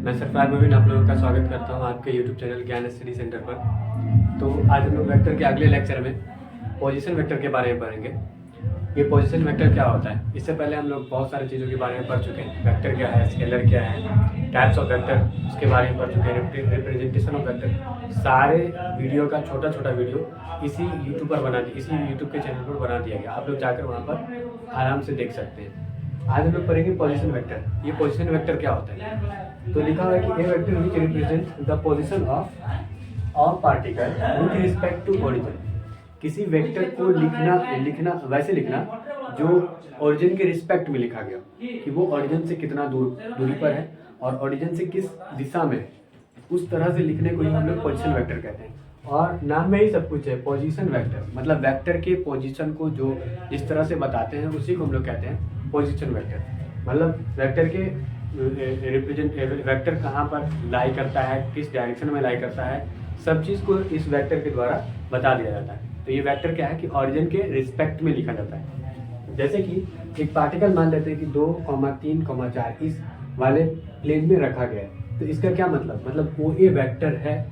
मैं सरफराज मोबिन आप लोगों का स्वागत करता हूं आपके यूट्यूब चैनल ज्ञान स्टडी सेंटर पर। तो आज हम लोग वेक्टर के अगले लेक्चर में पोजीशन वेक्टर के बारे में पढ़ेंगे। ये पोजीशन वेक्टर क्या होता है, इससे पहले हम लोग बहुत सारी चीज़ों के बारे में पढ़ चुके हैं। वेक्टर क्या है, स्केलर क्या है, टाइप्स ऑफ वेक्टर उसके बारे में पढ़ चुके हैं, रिप्रेजेंटेशन ऑफ वेक्टर। सारे वीडियो का छोटा छोटा वीडियो इसी यूट्यूब के चैनल पर बना दिया गया। आप लोग जाकर वहाँ पर आराम से देख सकते हैं। आज हम लोग पढ़ेंगे पोजीशन वेक्टर। ये पोजीशन वेक्टर क्या होता है, तो लिखा हुआ है कि a vector which represent the position of particle with respect to origin. किसी वेक्टर को लिखना वैसे लिखना जो ओरिजिन के रिस्पेक्ट में लिखा गया, कि वो ओरिजिन से कितना दूरी पर है और ओरिजिन से किस दिशा में है, उस तरह से लिखने को ही हम लोग पोजीशन वेक्टर कहते हैं। और नाम में ही सब कुछ है। पोजीशन वेक्टर मतलब वेक्टर के पोजीशन को जो जिस तरह से बताते हैं उसी को हम लोग कहते हैं पोजीशन वेक्टर। मतलब वेक्टर के वेक्टर कहाँ पर लाई करता है, किस डायरेक्शन में लाई करता है, सब चीज़ को इस वेक्टर के द्वारा बता दिया जाता है। तो ये वेक्टर क्या है कि ऑरिजिन के रिस्पेक्ट में लिखा जाता है। जैसे कि एक पार्टिकल मान लेते हैं कि 2, 3, 4 इस वाले प्लेन में रखा गया है। तो इसका क्या मतलब ओ ए वेक्टर है।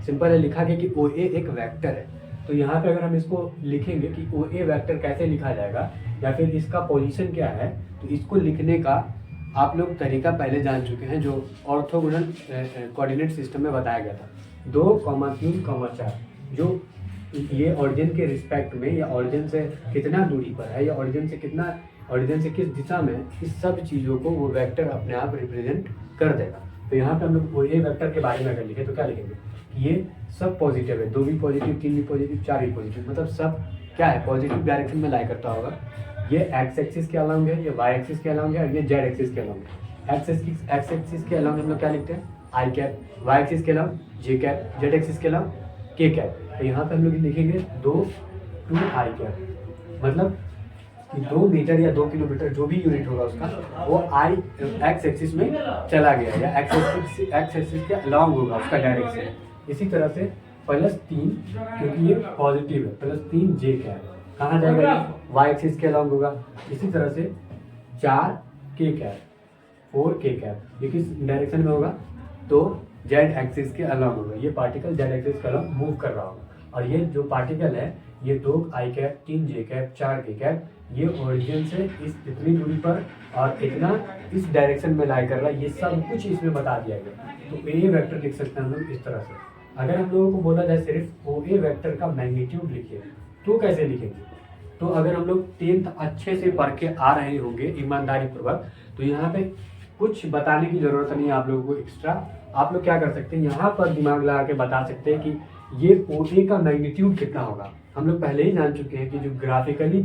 सिंपल है, लिखा गया कि ओ ए एक वेक्टर है। तो यहाँ पे अगर हम इसको लिखेंगे कि ओ ए वेक्टर कैसे लिखा जाएगा या फिर इसका पोजीशन क्या है, तो इसको लिखने का आप लोग तरीका पहले जान चुके हैं, जो ऑर्थोगोनल कोऑर्डिनेट सिस्टम में बताया गया था। 2, 3, 4 जो ये ऑरिजिन के रिस्पेक्ट में या ऑरिजिन से कितना दूरी पर है या ऑरिजिन से किस दिशा में, इस सब चीज़ों को वो वेक्टर अपने आप रिप्रेजेंट कर देगा। तो यहाँ पे हम लोग वो ए वेक्टर के बारे में अगर लिखें तो क्या लिखेंगे कि ये सब पॉजिटिव है, 2 भी पॉजिटिव, 3 भी पॉजिटिव, 4 भी पॉजिटिव, मतलब सब क्या है, पॉजिटिव डायरेक्शन में लाई करता होगा। ये एक्स एक्सिस के अलॉन्ग है, ये वाई एक्सिस के अलॉन्ग है और ये जेड एक्सिस के अलॉन्ग है। एक्स एक्सिस के अलॉन्ग हम लोग क्या लिखते हैं, आई कैप, वाई एक्सिस के अलॉन्ग जे कैप, जेड एक्सिस के अलॉन्ग के कैप। तो यहाँ पे हम लोग लिखेंगे 2 आई कैप, मतलब कि 2 मीटर या 2 किलोमीटर जो भी यूनिट होगा उसका, वो आई एक्स एक्सिस में चला गया या एक्स एक्सिस के अलॉन्ग होगा उसका डायरेक्शन। इसी तरह से +3 क्योंकि ये पॉजिटिव है, +3 जे कैप कहाँ जाएगा, ये वाई एक्सिस के अलॉन्ग होगा। इसी तरह से 4 के कैप, 4 के कैप ये किस डायरेक्शन में होगा, तो जेड एक्सिस के अलॉन्ग होगा। ये पार्टिकल जेड एक्सिस के अलॉन्ग मूव कर रहा होगा। और ये जो पार्टिकल है ये 2 आई कैप, 3 जे कैप, 4 के कैप, ये ओरिजिन से इस इतनी दूरी पर और इतना इस डायरेक्शन में लाई कर रहा है, ये सब कुछ इसमें बता दिया गया। तो ए वेक्टर लिख सकते हैं हम लोग इस तरह से। अगर हम लोगों को बोला जाए सिर्फ ओ ए वेक्टर का मैग्नीट्यूड लिखिए तो कैसे लिखेंगे, तो अगर हम लोग 10th अच्छे से पढ़ के आ रहे होंगे ईमानदारी पूर्वक, तो यहाँ पे कुछ बताने की ज़रूरत नहीं है आप लोगों को एक्स्ट्रा। आप लोग क्या कर सकते हैं, यहाँ पर दिमाग लगा के बता सकते हैं कि ये ओ ए का मैग्नीट्यूड कितना होगा। हम लोग पहले ही जान चुके हैं कि जो ग्राफिकली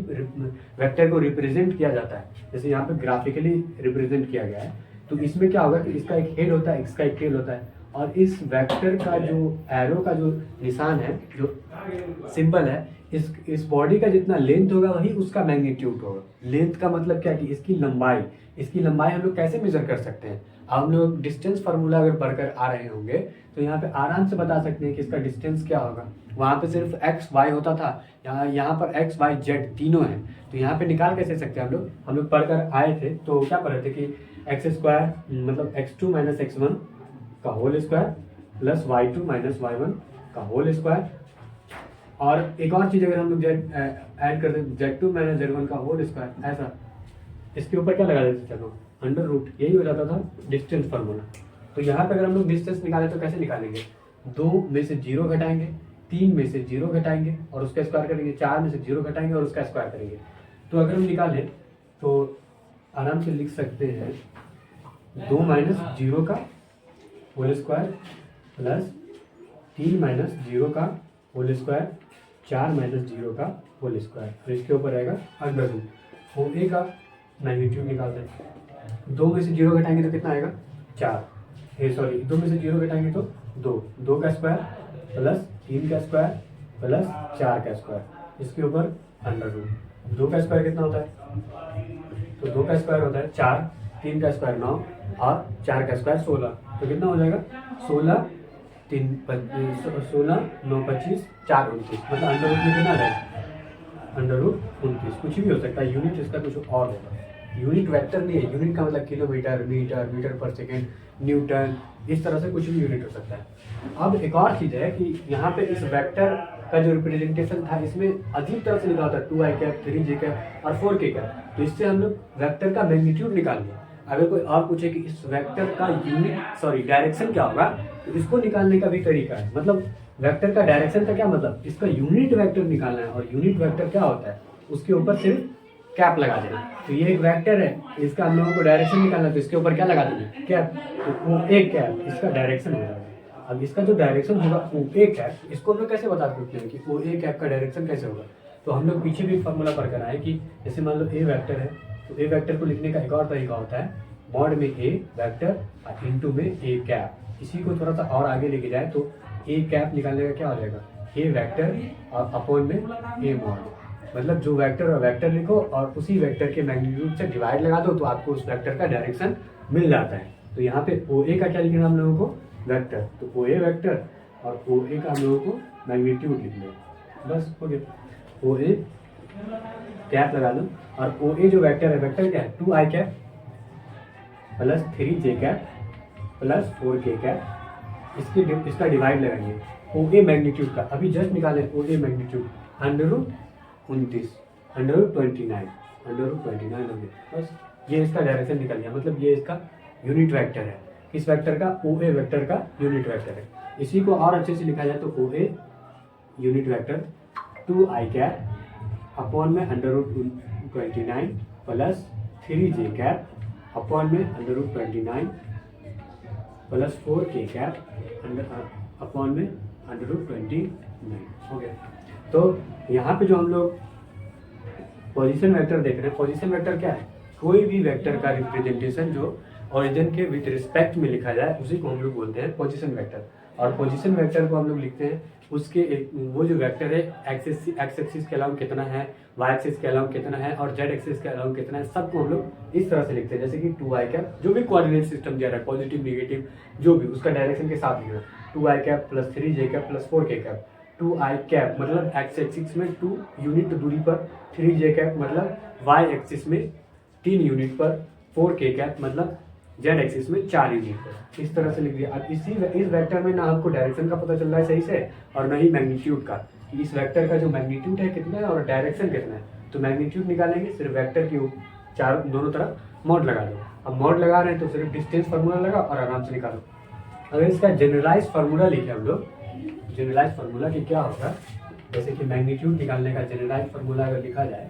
वेक्टर को रिप्रेजेंट किया जाता है, जैसे यहाँ पे ग्राफिकली रिप्रेजेंट किया गया है, तो इसमें क्या होगा कि इसका एक हेड होता है, इसका एक टेल होता है, और इस वेक्टर का जो एरो का जो निशान है, जो सिंबल है, इस बॉडी का जितना लेंथ होगा वही उसका मैग्नीट्यूड होगा। लेंथ का मतलब क्या है कि इसकी लंबाई हम लोग कैसे मेजर कर सकते हैं। अब हम लोग डिस्टेंस फार्मूला अगर पढ़कर आ रहे होंगे तो यहाँ पे आराम से बता सकते हैं कि इसका डिस्टेंस क्या होगा। वहाँ पे सिर्फ एक्स वाई होता था, यहाँ पर एक्स वाई जेड तीनों हैं, तो यहाँ पे निकाल कैसे सकते हैं हम लोग पढ़कर आए थे। तो क्या पढ़े थे कि x² मतलब x2 - x1 का whole square plus y2 - y1 का होल स्क्वायर। और एक और चीज़ अगर हम लोग ऐड कर दें z2 - z1 का होल स्क्वायर, ऐसा इसके ऊपर क्या लगा देते थे, अंडर रूट, यही हो जाता था डिस्टेंस फार्मूला। तो यहाँ पे अगर हम लोग डिस्टेंस निकालें तो कैसे निकालेंगे, 2 में से 0 घटाएंगे, 3 में से 0 घटाएंगे और उसका स्क्वायर करेंगे, 4 में से 0 घटाएंगे और उसका स्क्वायर करेंगे। तो अगर हम निकालें तो आराम से लिख सकते हैं 2 - 0 का होल स्क्वायर प्लस 3 - 0 का होल स्क्वायर, 4 - 0 का होल स्क्वायर, और इसके ऊपर रहेगा अंडर रूट। ओ ए का मैग्नीट्यूड निकालते हैं, 2 में से 0 घटाएंगे तो कितना आएगा, 4, 2 में से 0 घटाएंगे तो 2 का स्क्वायर प्लस 3 का स्क्वायर प्लस 4 का स्क्वायर, इसके ऊपर अंडर रूट। 2 का स्क्वायर कितना होता है, तो 2 का स्क्वायर होता है 4, 3 का स्क्वायर 9 और 4 का स्क्वायर 16, तो कितना हो जाएगा 16, 9, 25, 4, 29, मतलब अंडर रूट में कितना रहेगा, अंडर रूट 29। कुछ भी हो सकता है, यूनिट इसका कुछ और होगा। यूनिट वेक्टर नहीं है। यूनिट का मतलब किलोमीटर, मीटर, मीटर पर सेकेंड, न्यूटन, इस तरह से कुछ भी यूनिट हो सकता है। अब एक और चीज़ है कि यहाँ पे इस वेक्टर का जो रिप्रेजेंटेशन था इसमें अजीब तरह से लिखा होता है 2i कैप, 3j कैप और 4k कैप। तो इससे हम लोग वेक्टर का मैग्नीट्यूड निकाल लिया। अगर कोई और पूछे कि इस वेक्टर का डायरेक्शन क्या होगा, तो इसको निकालने का भी तरीका है। मतलब वेक्टर का डायरेक्शन का क्या मतलब, इसका यूनिट वेक्टर निकालना है। और यूनिट वेक्टर क्या होता है, उसके ऊपर सिर्फ कैप लगा देना। तो ये एक वेक्टर है, इसका हम लोगों को डायरेक्शन निकालना है, तो इसके ऊपर क्या लगा देंगे, कैप। तो वो एक कैप इसका डायरेक्शन हो जाएगा। अब इसका जो डायरेक्शन होगा वो एक कैप, इसको हम लोग कैसे बता सकते हैं कि वो एक कैप का डायरेक्शन कैसे होगा। तो हम लोग पीछे भी फॉर्मूला पढ़ कर आए कि जैसे मान लो ए वेक्टर है, तो ए वेक्टर को लिखने का एक और तरीका होता है, मॉड में ए वेक्टर इंटू में ए कैप। इसी को थोड़ा सा और आगे लेके जाए तो ए कैप निकालने का क्या हो जाएगा, ए वेक्टर और अपॉन में ए मॉड। मतलब जो वेक्टर और वेक्टर लिखो और उसी वेक्टर के मैग्नीट्यूड से डिवाइड लगा दो, तो आपको उस वेक्टर का डायरेक्शन मिल जाता है। तो यहाँ पे ओ ए का क्या लिखना हम लोगों को, वेक्टर। तो ओ ए वेक्टर और ओ ए का हम लोगों को मैग्नीट्यूड लिखना है, बस हो गया। ओ ए कैप लगा दो और ओ ए जो वेक्टर है, वेक्टर क्या है 2i cap plus 3j cap plus 4k cap. इसका डिवाइड लगाएंगे ओ ए मैग्नीट्यूड का। अभी जस्ट निकाले ओ ए मैग्नीट्यूड √29 √29 √29 हो गया। बस ये इसका डायरेक्शन निकल गया। मतलब ये इसका यूनिट वेक्टर है, किस वेक्टर का, ओ ए वेक्टर का यूनिट वेक्टर है। इसी को और अच्छे से लिखा जाए तो O A unit vector 2i cap upon में √29 प्लस 3j कैप अपॉन में √29 प्लस 4k कैप अपॉन में √29 हो गया। तो यहाँ पे जो हम लोग पोजीशन वेक्टर देख रहे हैं, पोजीशन वेक्टर क्या है, कोई भी वेक्टर का रिप्रेजेंटेशन जो ओरिजिन के विद रिस्पेक्ट में लिखा जाए उसी को हम लोग बोलते हैं पोजीशन वेक्टर। और पोजीशन वेक्टर को हम लोग लिखते हैं उसके वो जो वेक्टर है एक्स एक्सिस के अलावा कितना है, वाई एक्सिस के अलावा कितना है और जेड एक्सिस के अलावा कितना है, सबको हम लोग इस तरह से लिखते हैं। जैसे कि 2i कैप जो भी कोऑर्डिनेट सिस्टम दिया रहा है, पॉजिटिव नेगेटिव जो भी, उसका डायरेक्शन के साथ लिखना 2i cap plus 3j cap plus 4k cap. 2i cap मतलब एक्स एक्सिस में 2 यूनिट दूरी पर, 3j कैप मतलब वाई एक्सिस में 3 यूनिट पर, 4k कैप मतलब जेड एक्सिस में 4 यूनिट पर। इस तरह से लिख दिया। अब इस वेक्टर में ना हमको डायरेक्शन का पता चल रहा है सही से और न ही मैग्नीट्यूड का, कि इस वेक्टर का जो मैग्नीट्यूड है कितना है और डायरेक्शन कितना है। तो मैग्नीट्यूड निकालेंगे, सिर्फ वेक्टर की चार दोनों तरफ मॉड लगा दो। अब मॉड लगा रहे हैं तो सिर्फ डिस्टेंस फार्मूला लगा और आराम से निकालो। अगर इसका जनरलाइज फार्मूला लिखे हम लोग, जनरलाइज फार्मूला कि क्या होगा, जैसे कि मैग्नीट्यूड निकालने का जनरलाइज फार्मूला अगर लिखा जाए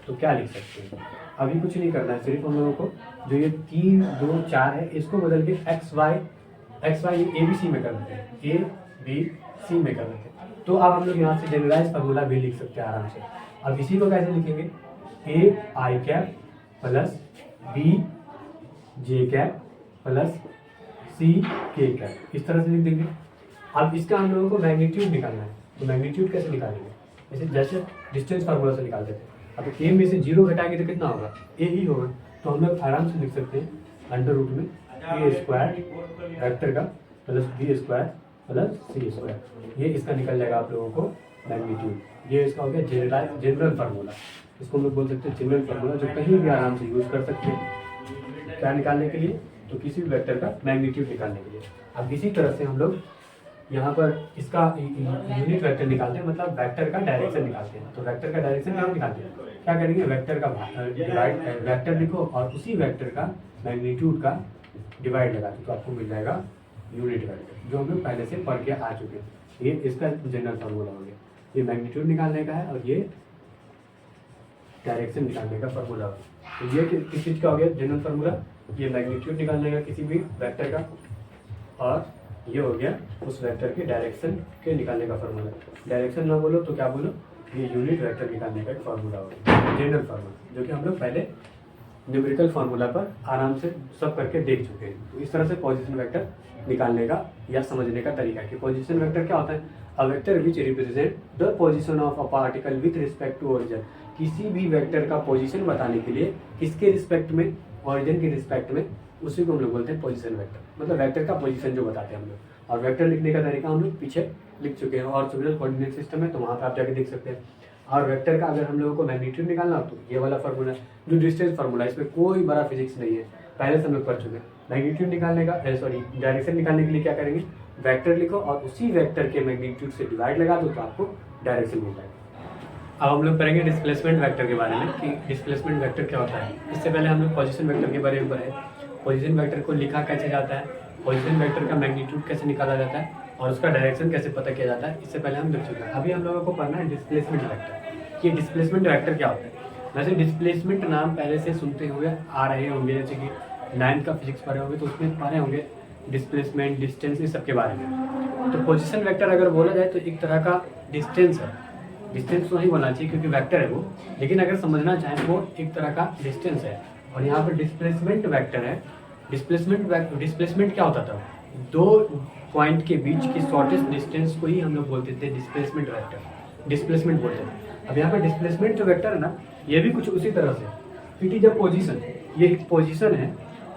तो क्या लिख सकते हैं। अभी कुछ नहीं करना है, सिर्फ हम लोगों को जो ये 3 2 4 है इसको बदल के x y a b c में कर देते हैं, ए बी सी में कर देते हैं। तो अब हम लोग यहाँ से जनरलाइज फार्मूला भी लिख सकते हैं आराम से। अब इसी को कैसे लिखेंगे, A I cap plus B J cap plus C K cap, इस तरह से लिख देंगे। अब इसका हम लोगों को मैग्नीट्यूड निकालना है, तो मैग्नीट्यूड कैसे निकालेंगे, जैसे डिस्टेंस फार्मूला से निकालते थे। अब ए में से 0 घटाएंगे तो कितना होगा, ए ही होगा। तो हम लोग आराम से लिख सकते हैं अंडर रूट में ए स्क्वायर वेक्टर का प्लस बी स्क्वायर प्लस सी स्क्वायर, ये इसका निकल जाएगा आप लोगों को मैग्नीट्यूड। ये इसका हो गया जनरल फार्मूला, इसको हम लोग बोल सकते हैं जनरल फार्मूला, जो कहीं भी आराम से यूज कर सकते हैं क्या निकालने के लिए, तो किसी भी वेक्टर का मैग्नीट्यूड निकालने के लिए। अब इसी तरह से हम लोग यहाँ पर इसका यूनिट वेक्टर निकालते हैं, मतलब वेक्टर का डायरेक्शन निकालते हैं। तो वेक्टर का डायरेक्शन क्या निकालते हैं, क्या करेंगे, वेक्टर का डिवाइड वेक्टर लिखो और उसी वेक्टर का मैग्नीट्यूड का डिवाइड लगा दो, तो आपको मिल जाएगा यूनिट वेक्टर, जो हम लोग पहले से पढ़ के आ चुके हैं। ये इसका जनरल फार्मूला हो गया, ये मैग्नीट्यूड निकालने का है और ये डायरेक्शन निकालने का फार्मूला हो गया। तो ये किस चीज़ का हो गया जनरल फार्मूला, ये मैग्नीट्यूड निकालने का किसी भी वेक्टर का, और ये हो गया उस वेक्टर के डायरेक्शन के निकालने का फार्मूला। डायरेक्शन ना बोलो तो क्या बोलो, ये यूनिट वेक्टर निकालने का एक फार्मूला होगा, जनरल फार्मूला, जो कि हम लोग पहले न्यूमेरिकल फार्मूला पर आराम से सब करके देख चुके हैं। तो इस तरह से पोजीशन वेक्टर निकालने का या समझने का तरीका है कि पोजीशन वेक्टर क्या होता है, a vector which represent the position of a particle with respect to origin. किसी भी वेक्टर का पोजीशन बताने के लिए किसके रिस्पेक्ट में, ओरिजिन के रिस्पेक्ट में, उसी को हम लोग बोलते हैं पोजीशन वेक्टर, मतलब वेक्टर का पोजीशन जो बताते हैं हम लोग। और वेक्टर लिखने का तरीका हम लोग पीछे लिख चुके हैं और सिमिलर कोऑर्डिनेट सिस्टम है, तो वहाँ पे आप जाके देख सकते हैं। और वेक्टर का अगर हम लोगों को मैग्नीट्यूड निकालना हो तो ये वाला फार्मूला जो डिस्टेंस फार्मूला, इसमें कोई बड़ा फिजिक्स नहीं है, पहले से हम लोग पढ़ चुके हैं। मैग्नीट्यूड निकालने का डायरेक्शन निकालने के लिए क्या करेंगे, वेक्टर लिखो और उसी वेक्टर के मैग्नीट्यूड से डिवाइड लगा दो तो आपको डायरेक्शन मिल जाएगा। अब हम लोग पढ़ेंगे डिस्प्लेसमेंट वेक्टर के बारे में कि डिस्प्लेसमेंट वेक्टर क्या होता है। इससे पहले हम लोग पोजीशन वेक्टर के बारे में पढ़े। पोजीशन वेक्टर को लिखा कैसे जाता है, पोजीशन वेक्टर का मैग्नीट्यूड कैसे निकाला जाता है और उसका डायरेक्शन कैसे पता किया जाता है, इससे पहले हम देख चुके हैं। अभी हम लोगों को पढ़ना है डिस्प्लेसमेंट वेक्टर। ये डिस्प्लेसमेंट वेक्टर क्या होता है। वैसे डिस्प्लेसमेंट नाम पहले से सुनते हुए आ रहे होंगे, जैसे कि 9th का फिजिक्स पढ़े होंगे तो उसमें पढ़े होंगे डिस्प्लेसमेंट, डिस्टेंस, इस सब के बारे में। तो पोजीशन वेक्टर अगर बोला जाए तो एक तरह का डिस्टेंस है। डिस्टेंस तो नहीं बोलना चाहिए क्योंकि वेक्टर है वो, लेकिन अगर समझना चाहें वो एक तरह का डिस्टेंस है। और यहाँ पर डिस्प्लेसमेंट वेक्टर है। डिस्प्लेसमेंट क्या होता था, दो पॉइंट के बीच की शॉर्टेस्ट डिस्टेंस को ही हम लोग बोलते थे डिस्प्लेसमेंट वेक्टर, डिस्प्लेसमेंट बोलते थे। अब यहाँ पर डिस्प्लेसमेंट जो वेक्टर है ना, ये भी कुछ उसी तरह से, इट इज अ पोजीशन, ये एक पोजीशन है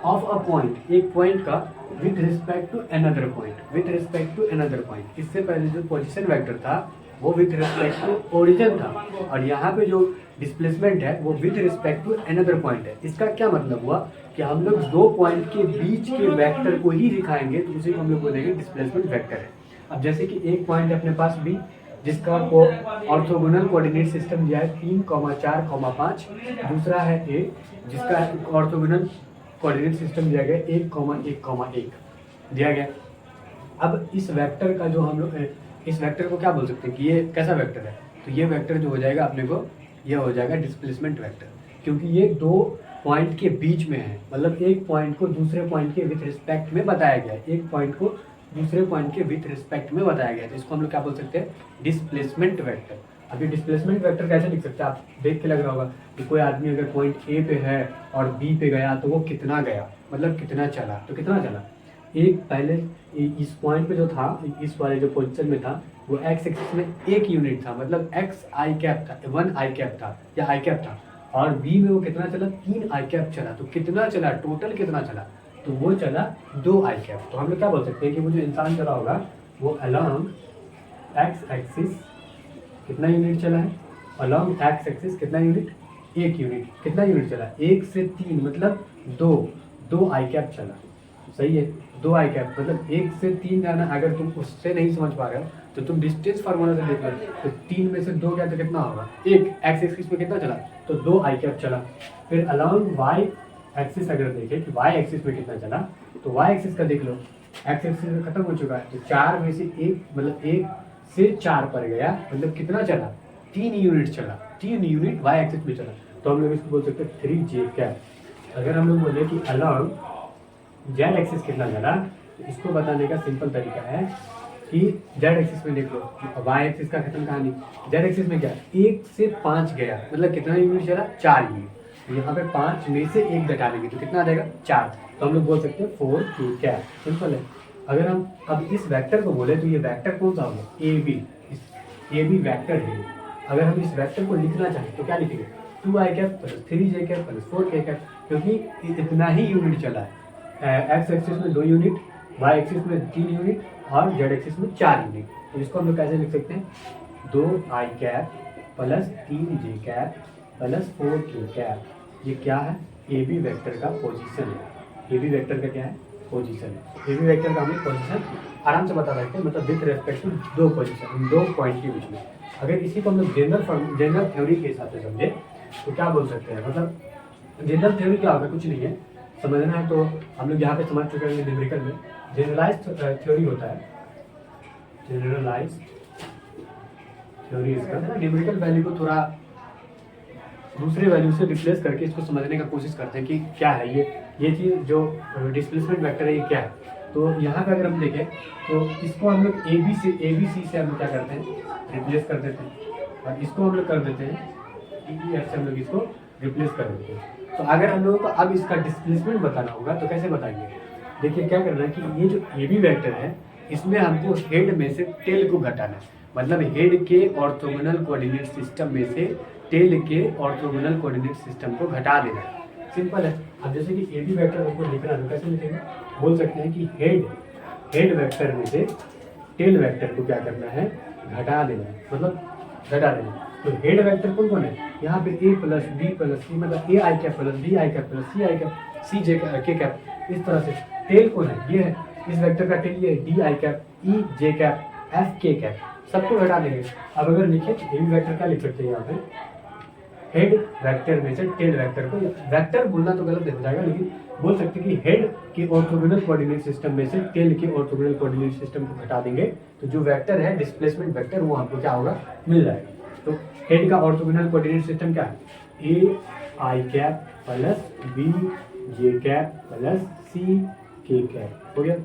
ऑफ अ पॉइंट, एक पॉइंट का with respect to another point, with respect to another point. इससे पहले जो पोजीशन वेक्टर था वो विथ रिस्पेक्ट टू ओरिजिन था, और यहाँ पे जो डिस्प्लेसमेंट है वो with respect to another point है। इसका क्या मतलब हुआ कि हम लोग दो पॉइंट के बीच के वेक्टर को ही दिखाएंगे तो उसी को हम लोग बोलेंगे डिस्प्लेसमेंट वेक्टर है। अब जैसे कि एक पॉइंट अपने पास बी जिसका ऑर्थोगोनल कोऑर्डिनेट सिस्टम दिया है 3, 4, 5, दूसरा है ए जिसका ऑर्थोगोनल कोऑर्डिनेट सिस्टम दिया गया 1, 1, 1 दिया गया। अब इस वेक्टर का जो हम लोग इस वेक्टर को क्या बोल सकते हैं कि ये कैसा वेक्टर है, तो ये वेक्टर जो हो जाएगा अपने को, ये हो जाएगा डिस्प्लेसमेंट वेक्टर, क्योंकि ये दो पॉइंट के बीच में है। मतलब एक पॉइंट को दूसरे पॉइंट के विथ रिस्पेक्ट में बताया गया है, एक पॉइंट को दूसरे पॉइंट के विथ रिस्पेक्ट में बताया गया है, तो इसको हम लोग क्या बोल सकते हैं, डिस्प्लेसमेंट वेक्टर। अभी डिस्प्लेसमेंट वेक्टर कैसे लिख सकते हैं, आप देख के लग रहा होगा कि कोई आदमी अगर पॉइंट ए पे है और बी पे गया तो वो कितना गया, मतलब कितना चला, तो कितना चला। एक पहले इस पॉइंट पे जो था, इस वाले जो पोजीशन में था वो एक्स एक्सिस में 1 यूनिट था, मतलब एक्स आई कैप था, 1 आई कैप था या आई कैप था, और बी में वो कितना चला, 3 आई कैप चला। तो कितना चला, टोटल कितना चला, तो वो चला 2 आई कैप। तो हम लोग क्या बोल सकते हैं कि वो जो इंसान चला होगा वो अलॉन्ग एक्स एक्सिस कितना यूनिट चला है, अलॉन्ग एक्स एक्सिस कितना यूनिट, 1 यूनिट। कितना यूनिट चला, 1 से 3 मतलब 2 आई कैप चला। सही है, 2 आई कैप मतलब 1 से 3 जाना। अगर तुम उससे नहीं समझ पा रहे हो तो तुम डिस्टेंस फार्मूला से देख लो, तो 3 में से 2 गया तो कितना होगा, 1 एक्स एक्सिस में कितना चला, तो 2 आई कैप चला। फिर अलॉन्ग वाई एक्सिस अगर देखें कि वाई एक्सिस में कितना चला, तो वाई एक्सिस का देख लो, एक्स एक्सिस में खत्म हो चुका है, तो 4 में से 1 मतलब 1 से 4 पर गया, मतलब कितना चला, 3 यूनिट चला, 3 यूनिट वाई एक्सिस में चला। तो हम लोग इसको बोल सकते हैं 3j कैप। अगर हम लोग बोले कि अलॉन्ग जेड एक्सिस कितना चला, तो इसको बताने का सिंपल तरीका है कि जेड एक्सिस में देख लो, वाई एक्सिस का खत्म कहानी, जेड एक्सिस में क्या 1 से 5 गया, मतलब कितना यूनिट चला, 4 यूनिट। यहाँ पे 5 में से 1 घटा लेंगे तो कितना आ जाएगा, 4। तो हम लोग बोल सकते हैं 4q कैप, सिंपल है। अगर हम अब इस वेक्टर को बोले तो ये वेक्टर कौन सा होगा, ए बी वेक्टर है। अगर हम इस वेक्टर को लिखना चाहें तो क्या लिखेंगे, 2 I cap plus 3j cap plus 4k cap, क्योंकि इतना ही यूनिट चला है। एक्स एक्सिस में 2 यूनिट, वाई एक्सिस में 3 यूनिट और जेड एक्सिस में 4 यूनिट। तो इसको हम लोग कैसे लिख सकते हैं, 2 I cap plus 3j cap plus 4k cap. ये क्या है, ए बी वेक्टर का पोजीशन है। ए बी वेक्टर का क्या है, पोजीशन है। ए बी वेक्टर का हमें पोजीशन आराम से बता सकते हैं, मतलब with respect to 2 position, 2 point के बीच में। अगर इसी को हम लोग जनरल थ्योरी के हिसाब से समझे तो क्या बोल सकते हैं, मतलब जनरल थ्योरी क्या होगा, कुछ नहीं है, समझना है तो हम लोग यहाँ पे समझ चुके हैं न्यूमेरिकल में। जनरलाइज्ड थ्योरी होता है, जनरलाइज्ड थ्योरी इसका है ना, न्यूमेरिकल वैल्यू को थोड़ा दूसरे वैल्यू से रिप्लेस करके इसको समझने का कोशिश करते हैं कि क्या है ये चीज़ जो डिस्प्लेसमेंट वेक्टर है ये क्या है। तो यहाँ पे अगर हम देखें तो इसको हम लोग ए बी सी से हम लोग क्या करते हैं, रिप्लेस कर देते हैं, और इसको हम लोग कर देते हैं EF से हम लोग इसको रिप्लेस कर देते हैं। तो अगर हम लोगों को अब इसका डिस्प्लेसमेंट बताना होगा तो कैसे बताएंगे, देखिए क्या करना है कि ये जो ए बी वेक्टर है इसमें हमको हेड में से टेल को घटाना है, मतलब हेड के ऑर्थोगोनल कोऑर्डिनेट सिस्टम में से टेल के ऑर्थोगोनल कोऑर्डिनेट सिस्टम को घटा देना है। सिंपल है। अब जैसे कि ए बी वेक्टर को लिखना है तो कैसे लिखेंगे, बोल सकते हैं कि हेड वेक्टर में से टेल वेक्टर को क्या करना है, घटा देना है, मतलब घटा देना है। तो हेड वेक्टर कौन कौन है, यहाँ पे a plus b plus c, मतलब a I cap plus b I cap plus c I cap c j के कैप, इस तरह से। टेल कौन है, ये है इस वेक्टर का टेल, ये d I cap e j cap f k cap, सबको घटा देंगे। अब अगर लिखे तो ये वेक्टर क्या लिख सकते हैं यहाँ पे, हेड वेक्टर में से टेल वेक्टर को, वेक्टर बोलना तो गलत हो जाएगा, लेकिन बोल सकते हैं कि हेड के ऑर्थोगोनल कोऑर्डिनेट सिस्टम में से टेल के ऑर्थोगोनल कोऑर्डिनेट सिस्टम को घटा देंगे, तो जो वेक्टर है डिस्प्लेसमेंट वेक्टर वो हमको क्या होगा, मिल जाएगा। तो हेड का ऑर्थोगोनल कोऑर्डिनेट सिस्टम क्या है, A I cap plus B J cap plus C K cap हो गया,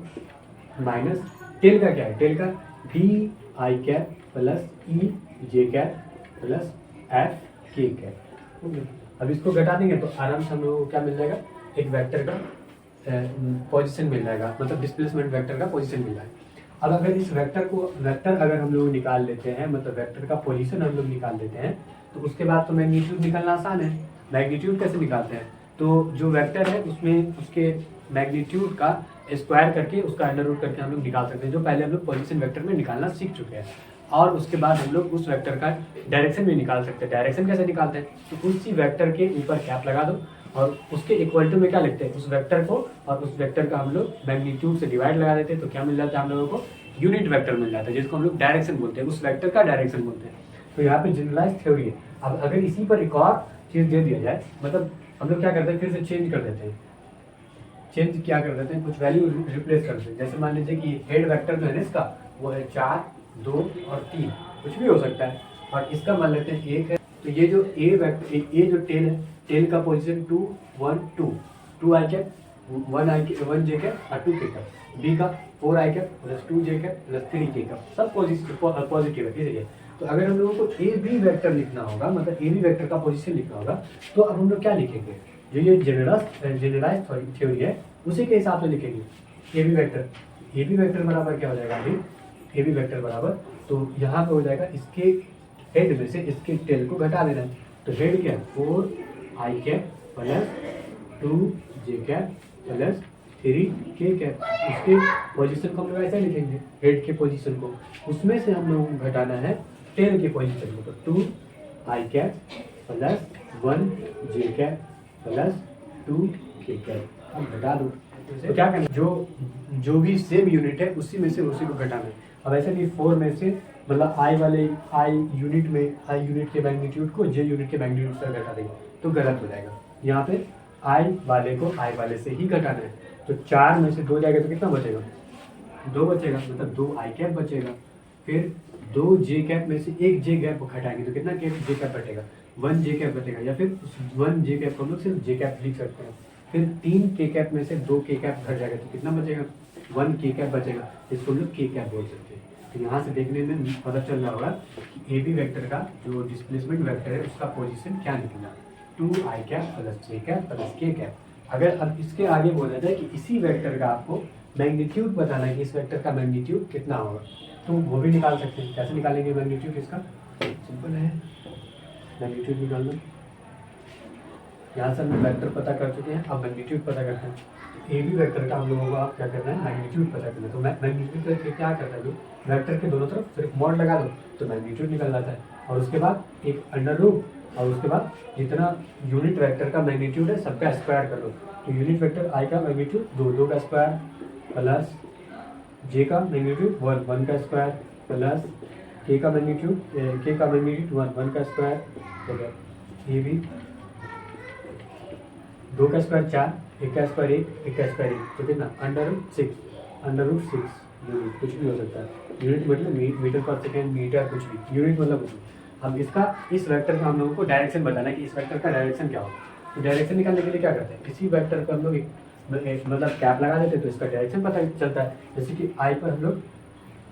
माइनस टेल का क्या है, टेल का b i cap plus e j cap plus f k cap हो गया। अब इसको घटा देंगे तो आराम से हम लोगों को क्या मिल जाएगा, एक वेक्टर का पोजीशन मिल जाएगा, मतलब डिस्प्लेसमेंट वेक्टर का पोजीशन मिल जाएगा। अब अगर इस वेक्टर अगर हम लोग निकाल लेते हैं, मतलब वेक्टर का पोजीशन हम लोग निकाल लेते हैं, तो उसके बाद तो मैग्नीट्यूड निकालना आसान है। मैग्नीट्यूड कैसे निकालते हैं, तो जो वेक्टर है उसमें उसके मैग्नीट्यूड का स्क्वायर करके उसका अंडर रूट करके हम लोग निकाल सकते हैं, जो पहले हम लोग पोजीशन वेक्टर में निकालना सीख चुके हैं। और उसके बाद हम लोग उस वेक्टर का डायरेक्शन भी निकाल सकते हैं। डायरेक्शन कैसे निकालते हैं, तो उसी वेक्टर के ऊपर कैप लगा दो और उसके इक्वल टू में क्या लिखते हैं, उस वेक्टर को और उस वेक्टर का हम लोग मैग्नीट्यूड से डिवाइड लगा देते हैं, तो क्या मिल जाता है हम लोगों को, यूनिट वेक्टर मिल जाता है, जिसको हम लोग डायरेक्शन बोलते हैं, उस वेक्टर का डायरेक्शन बोलते हैं। तो यहाँ पे जनरलाइज थ्योरी है। अब अगर इसी पर एक और चीज़ दे दिया जाए, मतलब हम लोग क्या करते हैं, फिर से चेंज कर देते हैं। चेंज क्या कर देते हैं, कुछ वैल्यू रिप्लेस कर देते हैं। जैसे मान लीजिए कि हेड वेक्टर जो है ना इसका, वो है 4, 2 और 3, कुछ भी हो सकता है, और इसका मान लेते हैं 1 है। तो ये जो ए वेक्टर, ये जो टेल है, टेल का position 2 1 2, 2 I cap 1 J cap और 2 के कैप, बी का 4 आई कैप प्लस 2 जे कैप प्लस 3 के कैप, सब पॉजिटिव है, इसलिए। तो अगर हम लोगों को ए बी वेक्टर लिखना होगा, मतलब ए बी वेक्टर का पोजीशन लिखना होगा, तो अब हम लोग क्या लिखेंगे, जो ये जनरलाइज थ्योरी है उसी के हिसाब से लिखेंगे। ए बी वेक्टर बराबर क्या हो जाएगा, अभी ए बी वेक्टर बराबर, तो यहाँ पे हो जाएगा इसके हेड में से इसके टेल को घटा देना है। तो हेड क्या है, 4 आई कैप प्लस 2 जे कैप प्लस 3 के कैप, उसके पोजीशन को हम लोग ऐसे लिखेंगे, हेड के पोजीशन को, उसमें से हम लोग घटाना है टेल के पोजीशन को। तो 2 I cap plus 1 J cap plus 2 के कैप, हम घटा दो। तो क्या करना, जो भी सेम यूनिट है उसी में से उसी को घटाना है। अब ऐसे नहीं 4 में से, मतलब आई यूनिट के मैग्नीट्यूड को जे यूनिट के मैग्नीट्यूड से घटा देंगे तो गलत हो जाएगा। यहाँ पे आई वाले को आई वाले से ही घटाना है। तो 4 में से 2 जाएगा तो कितना बचेगा, 2 बचेगा, मतलब 2 आई कैप बचेगा। फिर 2 जे कैप में से 1 जे कैप घटाएंगे तो कितना जे कैप बचेगा, 1 जे कैप बचेगा, या फिर 1 जे कैप को हम लोग सिर्फ जे कैप लिख सकते हैं। फिर 3 के कैप में से 2 के कैप घट जाएगा तो कितना बचेगा, 1 के कैप बचेगा, इसको हम लोग के कैप बोल सकते हैं। तो यहाँ से देखने में पता चल रहा होगा कि ए बी वेक्टर का जो डिस्प्लेसमेंट वेक्टर है उसका पोजीशन क्या निकला, 2 I cap plus J cap plus के कैप। अगर अब इसके आगे बोला जाए कि इसी वेक्टर का आपको मैग्नीट्यूड बताना है कि इस वेक्टर का मैग्नीट्यूड कितना होगा, तो वो भी निकाल सकते हैं। कैसे निकालेंगे मैग्नीट्यूड इसका, सिंपल है, मैग्नीट्यूड निकालना। यहाँ से हम वेक्टर पता कर चुके हैं, अब मैग्नीट्यूड पता करते हैं। ए बी वेक्टर का हम लोगों को आप क्या करना है, मैग्नीट्यूड पता करना है। तो मैग्नीट्यूड करके क्या करता है, वेक्टर के दोनों तरफ सिर्फ मॉड लगा दो तो मैग्नीट्यूड निकल जाता है, और उसके बाद एक अंडर रूट, और उसके बाद जितना यूनिट वेक्टर का मैग्नीट्यूड है सबका स्क्वायर कर लो। तो यूनिट वेक्टर आई का मैग्नीट्यूड 2 का स्क्वायर प्लस जे का मैग्नीट्यूड 1 का स्क्वायर प्लस के का मैग्नीट्यूड 1 का स्क्वायर हो गया। ये भी 2 का स्क्वायर 4, 1 का स्क्वायर 1 का स्क्वायर 1, तो कितना अंडर रूट 6 यूनिट, कुछ भी हो सकता है। यूनिट मतलब मीटर पर सेकेंड, मीटर, कुछ भी, यूनिट मतलब कुछ भी। अब इस वेक्टर का हम लोगों को डायरेक्शन बताना है कि इस वेक्टर का डायरेक्शन क्या होगा। तो डायरेक्शन निकालने के लिए क्या करते हैं, किसी वेक्टर को हम लोग मतलब कैप लगा देते हैं तो इसका डायरेक्शन पता चलता है। जैसे कि आई पर हम लोग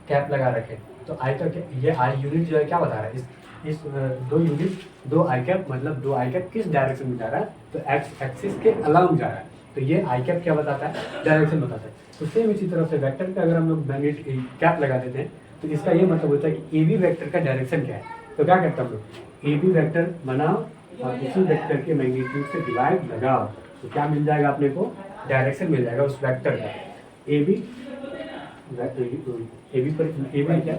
कैप लगा रखे, तो आई का ये आई यूनिट जो है क्या बता रहा है, इस 2 यूनिट 2 आई कैप, मतलब 2 आई कैप किस डायरेक्शन में जा रहा है, तो एक्स एक्सिस के अलाउंग जा रहा है। तो ये आई कैप क्या बताता है, डायरेक्शन बताता है। तो सेम इसी तरह से वेक्टर का अगर हम लोग मैग्नेट कैप लगा देते हैं तो इसका ये मतलब होता है कि ए बी वेक्टर का डायरेक्शन क्या है। तो क्या करते हैं हम लोग, ए बी वेक्टर बनाओ और उसी वेक्टर के मैग्नीट्यूड से डिवाइड लगाओ, तो क्या मिल जाएगा अपने को, डायरेक्शन मिल जाएगा उस वेक्टर का। ए बी पर ए बी क्या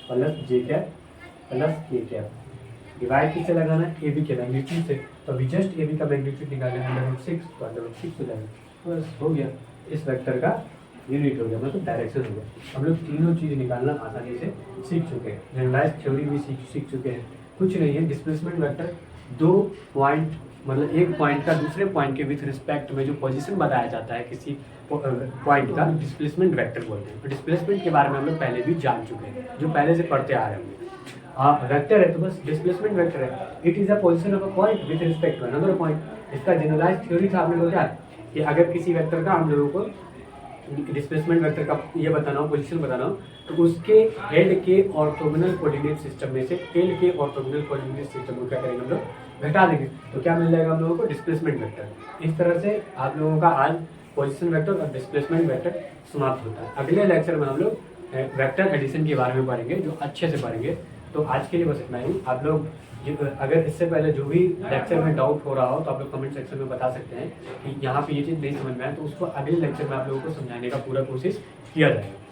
प्लस जे कैप प्लस के कैप। डिवाइड किससे लगाना है, ए बी के मैग्नीट्यूड से, तो अभी जस्ट ए बी का मैग्नीट्यूड निकाले √6, तो √6 हो जाएगा, बस हो गया। इस वेक्टर का यूनिट हो गया, मतलब डायरेक्शन हो गया। हम लोग तीनों चीज़ निकालना आसानी से सीख चुके हैं, जनरलाइज थ्योरी भी सीख चुके हैं। कुछ नहीं है, डिस्प्लेसमेंट वेक्टर दो पॉइंट, मतलब एक पॉइंट का दूसरे पॉइंट के विथ रिस्पेक्ट में जो पोजीशन बताया जाता है किसी पॉइंट का, डिस्प्लेसमेंट वेक्टर बोलते हैं। तो डिस्प्लेसमेंट के बारे में हम लोग पहले भी जान चुके हैं, जो पहले से पढ़ते आ रहे हैं। वेक्टर है तो बस डिस्प्लेसमेंट वेक्टर है, it is a position of a point with respect to another point. इसका जनरलाइज थ्योरी था आप लोगों को क्या, कि अगर किसी वेक्टर का हम लोगों को डिस्प्लेसमेंट वेक्टर का ये बताना हो, पोजीशन बताना हो, तो उसके हेड के ऑर्थोगोनल कोऑर्डिनेट सिस्टम में से टेल के ऑर्थोगोनल कोऑर्डिनेट सिस्टम को क्या करेंगे हम लोग, घटा देंगे, तो क्या मिल जाएगा हम लोगों को, डिस्प्लेसमेंट वेक्टर। इस तरह से आप लोगों का आज पोजीशन वेक्टर और डिस्प्लेसमेंट वेक्टर समाप्त होता है। अगले लेक्चर में हम लोग वेक्टर एडिशन के बारे में पढ़ेंगे, जो अच्छे से पढ़ेंगे। तो आज के लिए बस इतना ही। आप लोग अगर इससे पहले जो भी लेक्चर में डाउट हो रहा हो तो आप लोग कमेंट सेक्शन में बता सकते हैं कि यहाँ पे ये चीज़ नहीं समझ में आए, तो उसको अगले लेक्चर में आप लोगों को समझाने का पूरा कोशिश किया जाएगा।